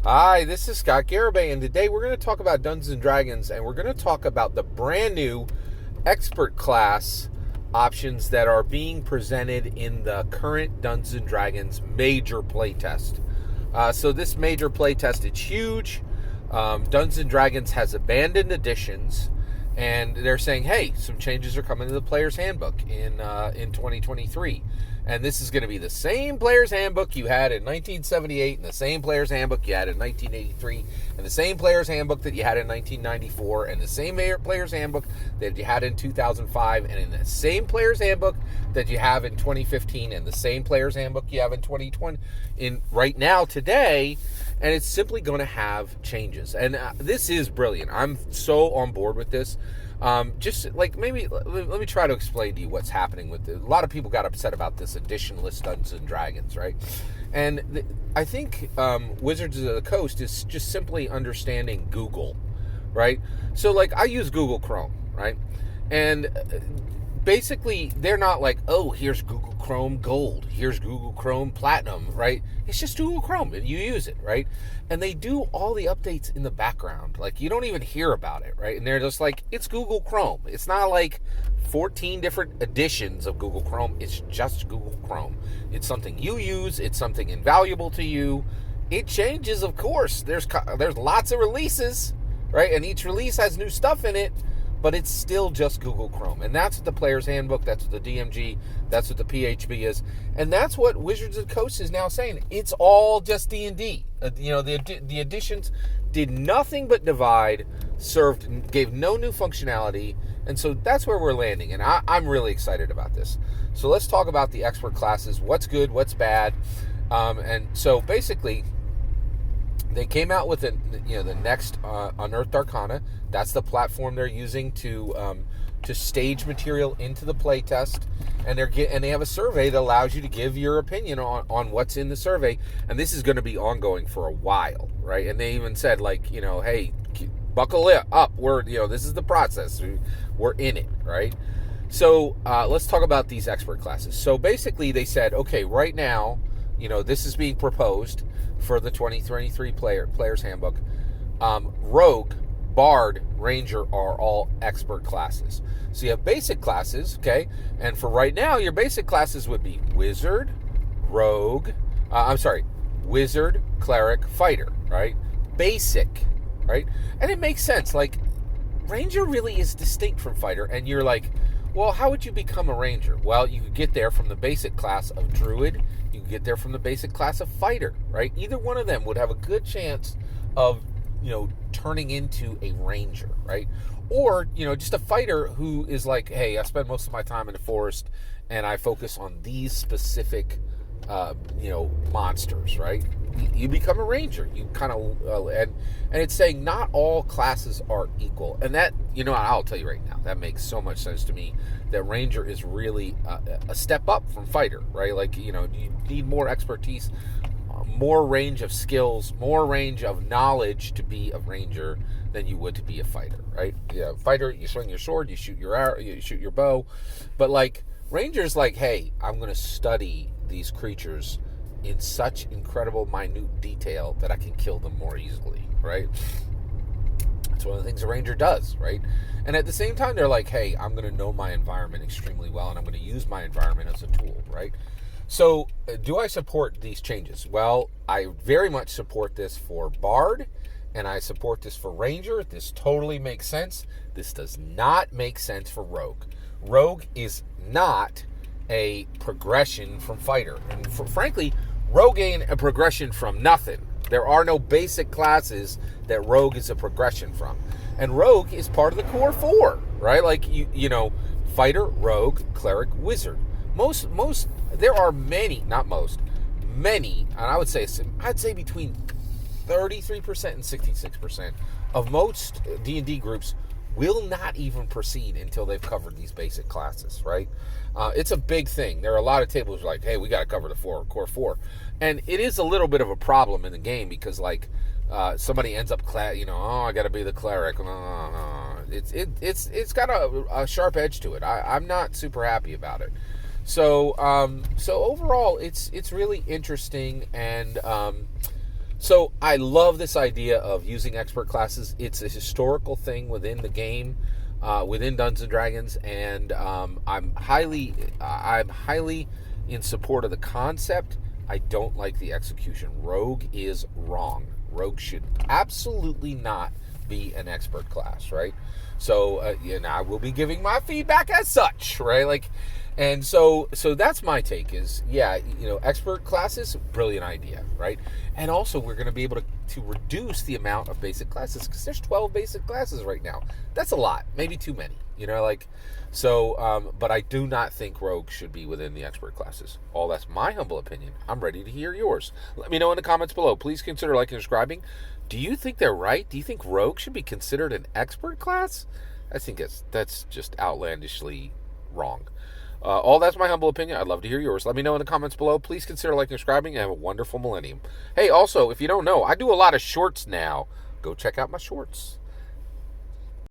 Hi, this is Scott Garibay, and today we're going to talk about Dungeons & Dragons, and we're going to talk about the brand new expert class options that are being presented in the current Dungeons & Dragons major playtest. So this major playtest, it's huge. Dungeons & Dragons has abandoned editions, and they're saying, hey, some changes are coming to the Player's Handbook in 2023. And this is going to be the same Player's Handbook you had in 1978, and the same Player's Handbook you had in 1983, and the same Player's Handbook that you had in 1994, and the same Player's Handbook that you had in 2005, and in the same Player's Handbook that you have in 2015, and the same Player's Handbook you have in 2020, in right now, today, and it's simply going to have changes. And this is brilliant. I'm so on board with this. Just like maybe let me try to explain to you what's happening with it. A lot of people got upset about this editionless Dungeons and Dragons, right? And I think Wizards of the Coast is just simply understanding Google, right? So like I use Google Chrome, right? And basically they're not like, oh, here's Google Chrome Gold, here's Google Chrome Platinum, right? It's just Google Chrome and you use it, right? And they do all the updates in the background. Like you don't even hear about it, right? And they're just like, it's Google Chrome. It's not like 14 different editions of Google Chrome. It's just Google Chrome. It's something you use. It's something invaluable to you. It changes, of course. There's lots of releases, right? And each release has new stuff in it. But it's still just Google Chrome. And that's what the Player's Handbook, that's what the DMG, that's what the PHB is. And that's what Wizards of the Coast is now saying. It's all just D&D. The additions did nothing but divide, gave no new functionality. And so that's where we're landing. And I'm really excited about this. So let's talk about the expert classes. What's good, what's bad. And so basically, they came out with the next Unearthed Arcana. That's the platform they're using to stage material into the playtest, and they have a survey that allows you to give your opinion on what's in the survey, and this is going to be ongoing for a while, right? And they even said like, hey, buckle it up. This is the process. We're in it, right? So let's talk about these expert classes. So basically, they said, okay, right now, this is being proposed for the 2023 Player's Handbook. Rogue, Bard, Ranger are all expert classes. So you have basic classes, okay? And for right now, your basic classes would be Wizard, Wizard, Cleric, Fighter, right? Basic, right? And it makes sense. Like, Ranger really is distinct from Fighter, and you're like, well, how would you become a Ranger? Well, you could get there from the basic class of Druid. You could get there from the basic class of Fighter, right? Either one of them would have a good chance of, turning into a Ranger, right? Or, just a Fighter who is like, hey, I spend most of my time in the forest and I focus on these specific, monsters, right? You become a Ranger. You kind of, and it's saying not all classes are equal. And that, I'll tell you right now, that makes so much sense to me, that Ranger is really a step up from Fighter, right? Like, you need more expertise, more range of skills, more range of knowledge to be a Ranger than you would to be a Fighter, right? Yeah, Fighter, you swing your sword, you shoot your arrow, you shoot your bow. But like, Ranger's like, hey, I'm going to study these creatures in such incredible minute detail that I can kill them more easily, right? That's one of the things a Ranger does, right? And at the same time, they're like, hey, I'm going to know my environment extremely well, and I'm going to use my environment as a tool, right? So, do I support these changes? Well, I very much support this for Bard, and I support this for Ranger. This totally makes sense. This does not make sense for Rogue. Rogue is not a progression from Fighter. And frankly, Rogue ain't a progression from nothing. There are no basic classes that Rogue is a progression from. And Rogue is part of the core four, right? Like, Fighter, Rogue, Cleric, Wizard. There are many, and I'd say between 33% and 66% of most D&D groups will not even proceed until they've covered these basic classes, right? It's a big thing. There are a lot of tables like, hey, we got to cover the core four. And it is a little bit of a problem in the game because, like, somebody ends up, I got to be the cleric. It's got a sharp edge to it. I'm not super happy about it. So overall, it's really interesting, and So I love this idea of using expert classes. It's a historical thing within the game, within Dungeons and Dragons, and I'm highly in support of the concept. I don't like the execution. Rogue is wrong. Rogue should absolutely not be an expert class, right? So, I will be giving my feedback as such, right? And so that's my take is, expert classes, brilliant idea, right? And also we're going to be able to reduce the amount of basic classes because there's 12 basic classes right now. That's a lot, maybe too many, but I do not think Rogue should be within the expert classes. That's my humble opinion. I'm ready to hear yours. Let me know in the comments below. Please consider liking and subscribing. Do you think they're right? Do you think Rogue should be considered an expert class? I think that's just outlandishly wrong. That's my humble opinion. I'd love to hear yours. Let me know in the comments below. Please consider liking and subscribing and have a wonderful millennium. Hey, also, if you don't know, I do a lot of shorts now. Go check out my shorts.